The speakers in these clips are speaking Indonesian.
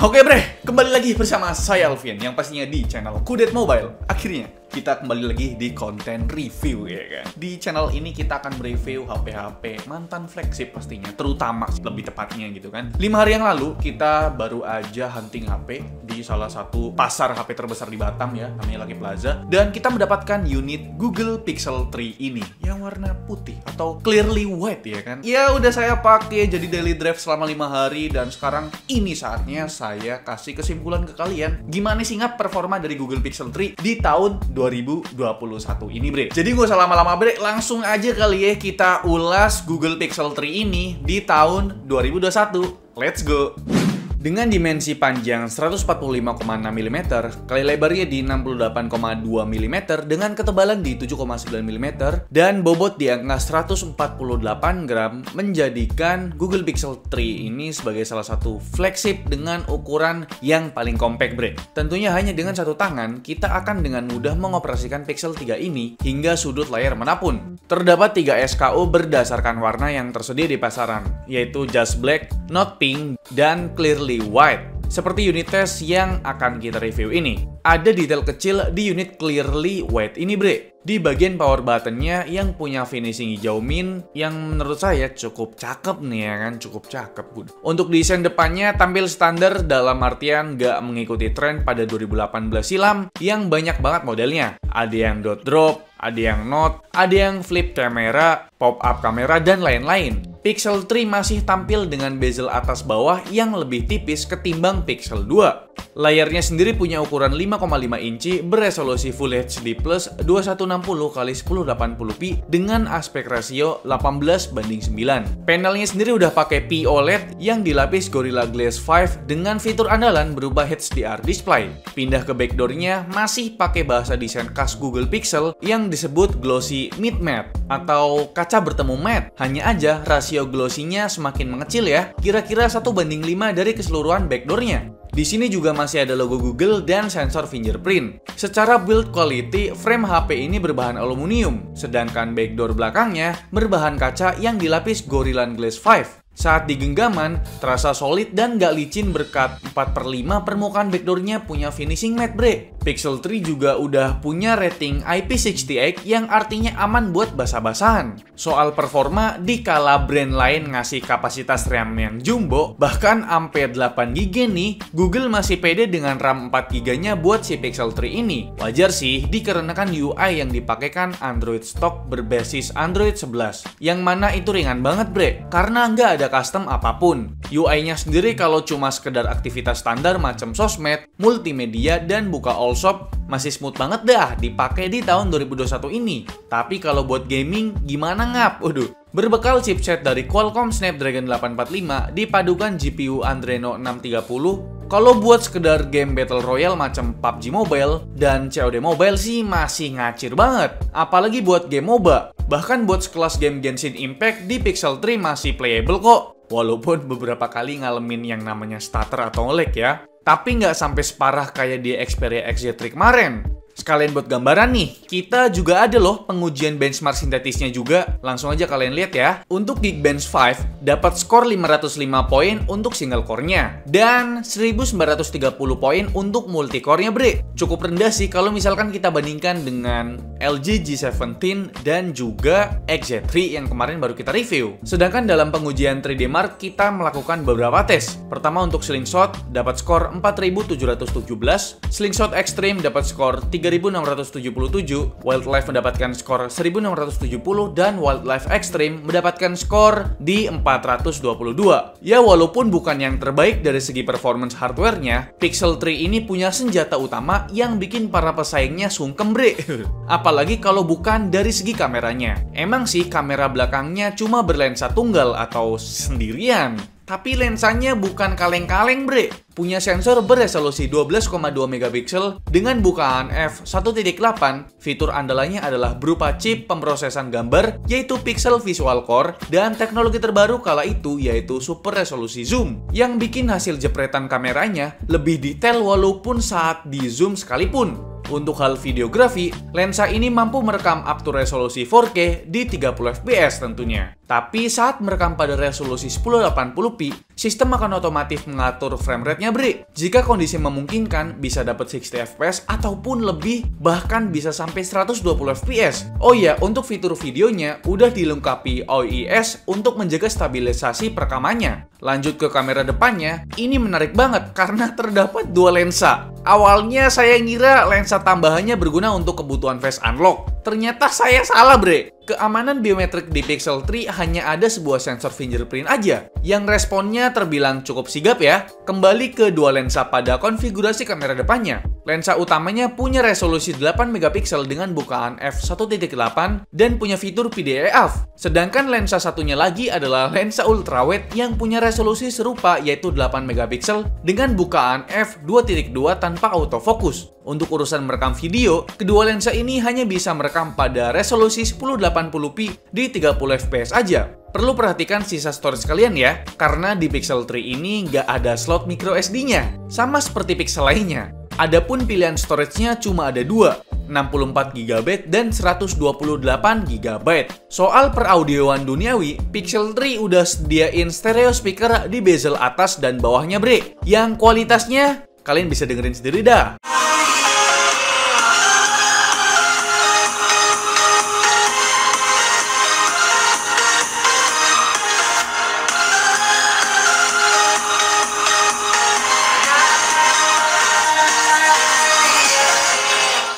Oke bre, kembali lagi bersama saya Alvin yang pastinya di channel Kudet Mobile. Akhirnya kita kembali lagi di konten review ya kan. Di channel ini kita akan mereview HP-HP mantan flagship pastinya, terutama lebih tepatnya gitu kan. 5 hari yang lalu kita baru aja hunting HP di salah satu pasar HP terbesar di Batam ya, namanya Lucky Plaza. Dan kita mendapatkan unit Google Pixel 3 ini yang warna putih atau clearly white ya kan. Ya udah saya pakai jadi daily drive selama 5 hari dan sekarang ini saatnya saya kasih kesimpulan ke kalian gimana sih ngap performa dari Google Pixel 3 di tahun 2021 ini bre. Jadi gak usah lama-lama bre, langsung aja kali ya kita ulas Google Pixel 3 ini di tahun 2021. Let's go! Dengan dimensi panjang 145,6 mm kali lebarnya di 68,2 mm dengan ketebalan di 7,9 mm dan bobot di angka 148 gram menjadikan Google Pixel 3 ini sebagai salah satu flagship dengan ukuran yang paling compact bre. Tentunya hanya dengan satu tangan kita akan dengan mudah mengoperasikan Pixel 3 ini hingga sudut layar manapun. Terdapat 3 SKU berdasarkan warna yang tersedia di pasaran, yaitu Just Black, Not Pink, dan Clearly White. Seperti unit test yang akan kita review ini. Ada detail kecil di unit Clearly White ini bre. Di bagian power buttonnya yang punya finishing hijau mint yang menurut saya cukup cakep nih ya kan, cukup cakep. Untuk desain depannya tampil standar dalam artian gak mengikuti tren pada 2018 silam yang banyak banget modelnya. Ada yang dot drop, ada yang not, ada yang flip kamera, pop-up kamera, dan lain-lain. Pixel 3 masih tampil dengan bezel atas bawah yang lebih tipis ketimbang Pixel 2. Layarnya sendiri punya ukuran 5,5 inci beresolusi Full HD Plus 2160x1080p dengan aspek rasio 18:9. Panelnya sendiri udah pakai POLED yang dilapis Gorilla Glass 5 dengan fitur andalan berupa HDR display. Pindah ke backdoornya masih pakai bahasa desain khas Google Pixel yang disebut glossy mid matte atau kaca bertemu matte. Hanya aja rasio glossy-nya semakin mengecil ya, kira-kira 1:5 dari keseluruhan backdoornya. Di sini juga masih ada logo Google dan sensor fingerprint. Secara build quality, frame HP ini berbahan aluminium, sedangkan backdoor belakangnya berbahan kaca yang dilapis Gorilla Glass 5. Saat di genggaman, terasa solid dan gak licin berkat 4/5 permukaan backdoornya punya finishing matte bre. Pixel 3 juga udah punya rating IP68 yang artinya aman buat basah-basahan. Soal performa, dikala brand lain ngasih kapasitas RAM yang jumbo, bahkan sampai 8GB nih, Google masih pede dengan RAM 4GB-nya buat si Pixel 3 ini. Wajar sih, dikarenakan UI yang dipakaikan Android stock berbasis Android 11, yang mana itu ringan banget bre, karena nggak ada custom apapun. UI-nya sendiri kalau cuma sekedar aktivitas standar macam sosmed, multimedia, dan buka all shop masih smooth banget dah dipakai di tahun 2021 ini. Tapi kalau buat gaming gimana ngap? Waduh. Berbekal chipset dari Qualcomm Snapdragon 845 dipadukan GPU Adreno 630, kalau buat sekedar game Battle Royale macam PUBG Mobile dan COD Mobile sih masih ngacir banget. Apalagi buat game MOBA. Bahkan buat sekelas game Genshin Impact di Pixel 3 masih playable kok. Walaupun beberapa kali ngalamin yang namanya stutter atau lag ya. Tapi nggak sampai separah kayak di Xperia XZ3 kemarin. Sekalian buat gambaran nih, kita juga ada loh pengujian benchmark sintetisnya juga. Langsung aja kalian lihat ya. Untuk Geekbench 5 dapat skor 505 poin untuk single core-nya dan 1930 poin untuk multi core-nya bre. Cukup rendah sih kalau misalkan kita bandingkan dengan LG G17 dan juga XZ3 yang kemarin baru kita review. Sedangkan dalam pengujian 3D Mark kita melakukan beberapa tes. Pertama untuk Slingshot dapat skor 4717, Slingshot Extreme dapat skor 3677, Wildlife mendapatkan skor 1670, dan Wildlife Extreme mendapatkan skor di 422. Ya walaupun bukan yang terbaik dari segi performance hardware-nya, Pixel 3 ini punya senjata utama yang bikin para pesaingnya sungkem bre. Apalagi kalau bukan dari segi kameranya. Emang sih kamera belakangnya cuma berlensa tunggal atau sendirian. Tapi lensanya bukan kaleng-kaleng bre. Punya sensor beresolusi 12,2 megapiksel dengan bukaan f1.8. Fitur andalannya adalah berupa chip pemrosesan gambar yaitu Pixel Visual Core dan teknologi terbaru kala itu yaitu super resolusi zoom yang bikin hasil jepretan kameranya lebih detail walaupun saat di zoom sekalipun. Untuk hal videografi, lensa ini mampu merekam up to resolusi 4K di 30 fps tentunya. Tapi saat merekam pada resolusi 1080p, sistem akan otomatis mengatur frame rate-nya, bre. Jika kondisi memungkinkan, bisa dapat 60 fps ataupun lebih, bahkan bisa sampai 120 fps. Oh iya, untuk fitur videonya udah dilengkapi OIS untuk menjaga stabilisasi perekamannya. Lanjut ke kamera depannya, ini menarik banget karena terdapat dua lensa. Awalnya saya ngira lensa tambahannya berguna untuk kebutuhan face unlock. Ternyata saya salah, bre. Keamanan biometrik di Pixel 3 hanya ada sebuah sensor fingerprint aja, yang responnya terbilang cukup sigap ya. Kembali ke dua lensa pada konfigurasi kamera depannya. Lensa utamanya punya resolusi 8 megapiksel dengan bukaan f1.8 dan punya fitur PDAF. Sedangkan lensa satunya lagi adalah lensa ultrawide yang punya resolusi serupa yaitu 8 megapiksel dengan bukaan f2.2 tanpa autofocus. Untuk urusan merekam video, kedua lensa ini hanya bisa merekam pada resolusi 1080p di 30 fps aja. Perlu perhatikan sisa storage kalian ya, karena di Pixel 3 ini nggak ada slot micro SD-nya, sama seperti Pixel lainnya. Adapun pilihan storage-nya cuma ada dua, 64GB dan 128GB. Soal peraudioan duniawi, Pixel 3 udah sediain stereo speaker di bezel atas dan bawahnya, bre. Yang kualitasnya kalian bisa dengerin sendiri dah.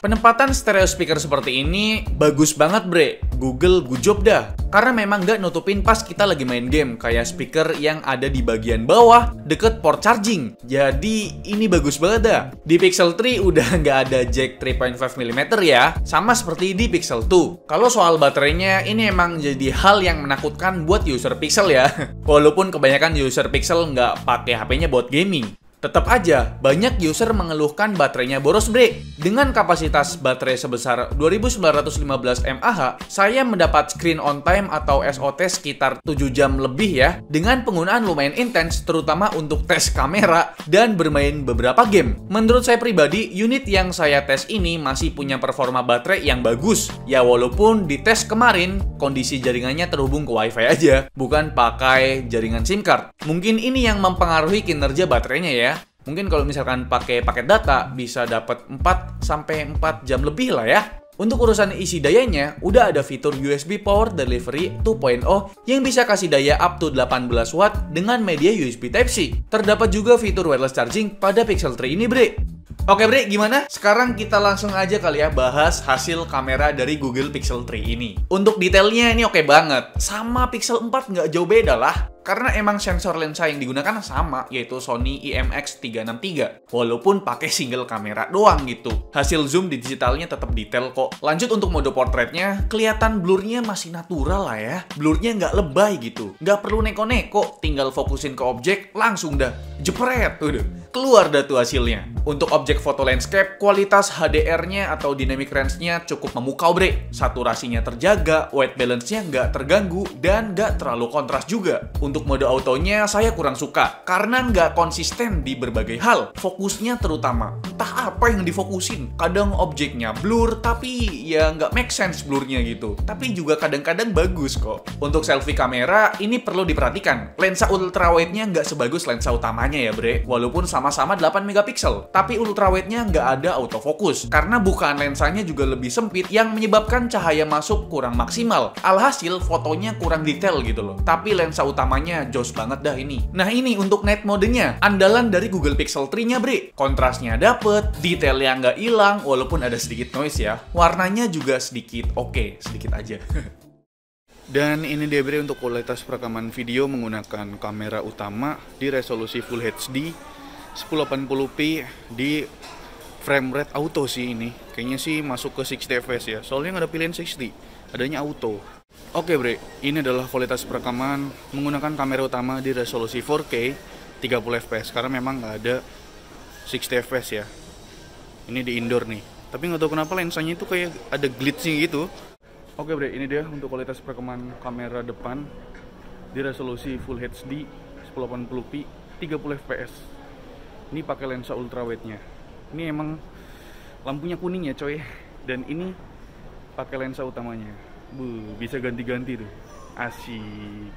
Penempatan stereo speaker seperti ini bagus banget, bre. Google good job dah. Karena memang nggak nutupin pas kita lagi main game, kayak speaker yang ada di bagian bawah deket port charging. Jadi ini bagus banget dah. Di Pixel 3 udah nggak ada jack 3.5mm ya, sama seperti di Pixel 2. Kalau soal baterainya, ini emang jadi hal yang menakutkan buat user Pixel ya. Walaupun kebanyakan user Pixel nggak pakai HP-nya buat gaming. Tetap aja, banyak user mengeluhkan baterainya boros, bre. Dengan kapasitas baterai sebesar 2915 mAh, saya mendapat screen on time atau SOT sekitar 7 jam lebih ya, dengan penggunaan lumayan intens, terutama untuk tes kamera dan bermain beberapa game. Menurut saya pribadi, unit yang saya tes ini masih punya performa baterai yang bagus. Ya walaupun di tes kemarin, kondisi jaringannya terhubung ke WiFi aja, bukan pakai jaringan SIM card. Mungkin ini yang mempengaruhi kinerja baterainya ya. Mungkin kalau misalkan pakai paket data bisa dapat 4 jam lebih lah ya. Untuk urusan isi dayanya, udah ada fitur USB Power Delivery 2.0 yang bisa kasih daya up to 18 watt dengan media USB Type-C. Terdapat juga fitur wireless charging pada Pixel 3 ini, bre. Oke, bre, gimana? Sekarang kita langsung aja kali ya bahas hasil kamera dari Google Pixel 3 ini. Untuk detailnya ini oke banget. Sama Pixel 4 nggak jauh beda lah. Karena emang sensor lensa yang digunakan sama, yaitu Sony IMX363. Walaupun pakai single kamera doang gitu. Hasil zoom di digitalnya tetap detail kok. Lanjut untuk mode portraitnya, kelihatan blurnya masih natural lah ya. Blurnya nggak lebay gitu. Nggak perlu neko-neko, tinggal fokusin ke objek, langsung dah jepret. Udah, keluar dah tuh hasilnya. Untuk objek foto landscape, kualitas HDR-nya atau dynamic range-nya cukup memukau, bre. Saturasinya terjaga, white balance-nya nggak terganggu, dan nggak terlalu kontras juga. Untuk mode autonya saya kurang suka karena nggak konsisten di berbagai hal. Fokusnya terutama, entah apa yang difokusin. Kadang objeknya blur tapi ya nggak make sense blurnya gitu. Tapi juga kadang-kadang bagus kok. Untuk selfie kamera ini perlu diperhatikan. Lensa ultrawide-nya nggak sebagus lensa utamanya ya, bre. Walaupun sama-sama 8 megapiksel, tapi ultrawide-nya nggak ada autofocus karena bukaan lensanya juga lebih sempit yang menyebabkan cahaya masuk kurang maksimal. Alhasil fotonya kurang detail gitu loh. Tapi lensa utamanya jos banget dah ini. Nah ini untuk night modenya, andalan dari Google Pixel 3-nya, bre. Kontrasnya dapet, detailnya nggak hilang, walaupun ada sedikit noise ya. Warnanya juga sedikit oke, sedikit aja. Dan ini dia, bre, untuk kualitas perekaman video menggunakan kamera utama di resolusi Full HD 1080p di frame rate auto sih ini. Kayaknya sih masuk ke 60 fps ya, soalnya nggak ada pilihan 60, adanya auto. Oke, bre, ini adalah kualitas perekaman menggunakan kamera utama di resolusi 4K 30 fps karena memang nggak ada 60 fps ya. Ini di indoor nih, tapi nggak tahu kenapa lensanya itu kayak ada glitching gitu. Oke, bre, ini dia untuk kualitas perekaman kamera depan di resolusi Full HD 1080p 30 fps. Ini pakai lensa ultrawide-nya. Ini emang lampunya kuning ya, coy. Dan ini pakai lensa utamanya. Bisa ganti-ganti tuh. Asik.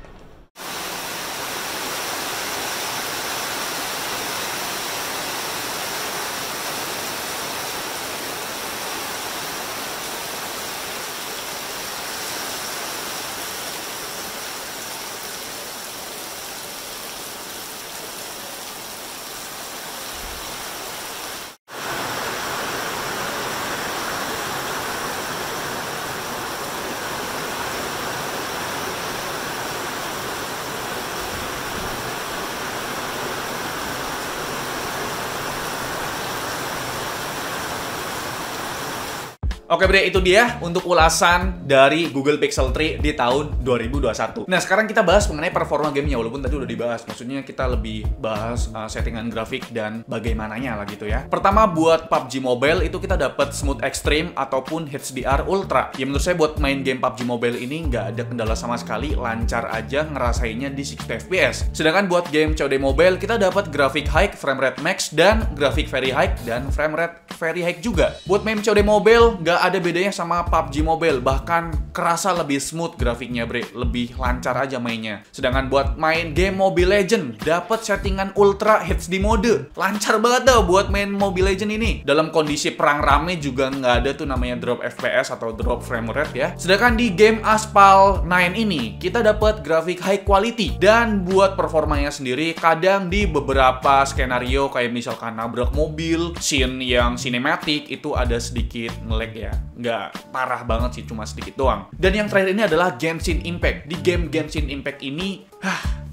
Oke bre, itu dia untuk ulasan dari Google Pixel 3 di tahun 2021. Nah, sekarang kita bahas mengenai performa gamenya, walaupun tadi udah dibahas. Maksudnya kita lebih bahas settingan grafik dan bagaimananya lah gitu ya. Pertama, buat PUBG Mobile itu kita dapat Smooth Extreme ataupun HDR Ultra. Ya menurut saya buat main game PUBG Mobile ini nggak ada kendala sama sekali, lancar aja ngerasainnya di 60 FPS. Sedangkan buat game COD Mobile kita dapat grafik high, frame rate max, dan grafik very high dan frame rate very high juga. Buat main COD Mobile nggak ada bedanya sama PUBG Mobile, bahkan kerasa lebih smooth grafiknya bre, lebih lancar aja mainnya. Sedangkan buat main game Mobile Legend dapat settingan Ultra HD mode, lancar banget tuh buat main Mobile Legend ini. Dalam kondisi perang rame juga nggak ada tuh namanya drop FPS atau drop frame rate ya. Sedangkan di game Asphalt 9 ini kita dapat grafik high quality, dan buat performanya sendiri kadang di beberapa skenario kayak misalkan nabrak mobil, scene yang sinematik itu ada sedikit nge-lag ya. Nggak parah banget sih, cuma sedikit doang. Dan yang terakhir ini adalah Genshin Impact. Di game Genshin Impact ini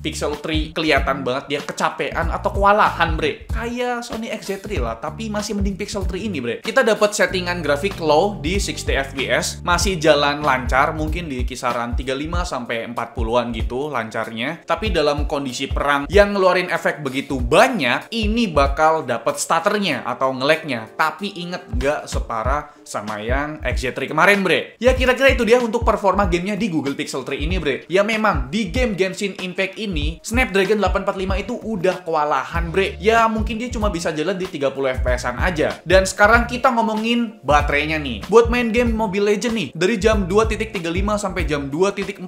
Pixel 3 kelihatan banget dia kecapean atau kewalahan bre. Kayak Sony XZ3 lah, tapi masih mending Pixel 3 ini bre. Kita dapat settingan grafik low di 60 FPS, masih jalan lancar, mungkin di kisaran 35 sampai 40-an gitu lancarnya. Tapi dalam kondisi perang yang ngeluarin efek begitu banyak, ini bakal dapat stutternya atau nge-lag-nya. Tapi inget, nggak separah sama yang XZ3 kemarin bre. Ya kira-kira itu dia untuk performa gamenya di Google Pixel 3 ini bre. Ya memang di game Genshin Impact ini Snapdragon 845 itu udah kewalahan bre. Ya mungkin dia cuma bisa jalan di 30 FPS-an aja. Dan sekarang kita ngomongin baterainya nih. Buat main game Mobile Legend nih, dari jam 2.35 sampai jam 2.46,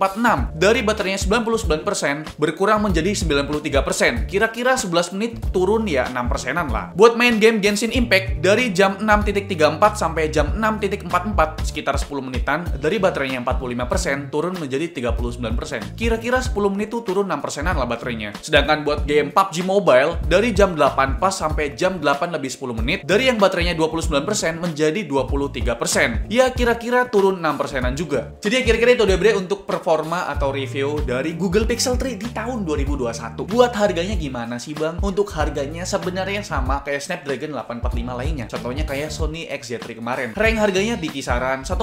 dari baterainya 99% berkurang menjadi 93%. Kira-kira 11 menit turun ya 6%-an lah. Buat main game Genshin Impact, dari jam 6.34 sampai jam 6.44, sekitar 10 menitan, dari baterainya 45% turun menjadi 39%. Kira-kira 10 menit tuh turun 6%-an lah baterainya. Sedangkan buat game PUBG Mobile, dari jam 8 pas sampai jam 8 lebih 10 menit, dari yang baterainya 29% menjadi 23%. Ya kira-kira turun 6%-an juga. Jadi ya kira-kira itu dia bre untuk performa atau review dari Google Pixel 3 di tahun 2021. Buat harganya gimana sih bang? Untuk harganya sebenarnya sama kayak Snapdragon 845 lainnya. Contohnya kayak Sony XZ3 kemarin. Rank harganya di kisaran 1,8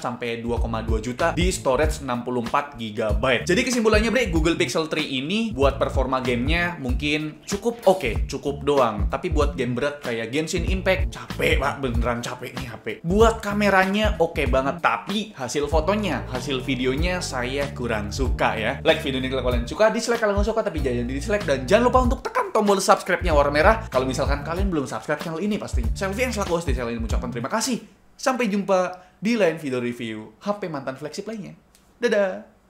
sampai 2,2 juta di storage 64 GB. Jadi kesimpulannya bre, Google Pixel 3 ini buat performa gamenya mungkin cukup oke, cukup doang. Tapi buat game berat kayak Genshin Impact, capek pak, beneran capek nih HP. Buat kameranya oke banget, tapi hasil fotonya, hasil videonya saya kurang suka ya. Like video ini kalau kalian suka, dislike kalau nggak suka tapi jangan di dislike, dan jangan lupa untuk tekan tombol subscribe-nya warna merah kalau misalkan kalian belum subscribe channel ini pasti. Selfie yang selaku host di channel ini mengucapkan terima kasih. Sampai jumpa di lain video review HP mantan flagship lainnya. Dadah!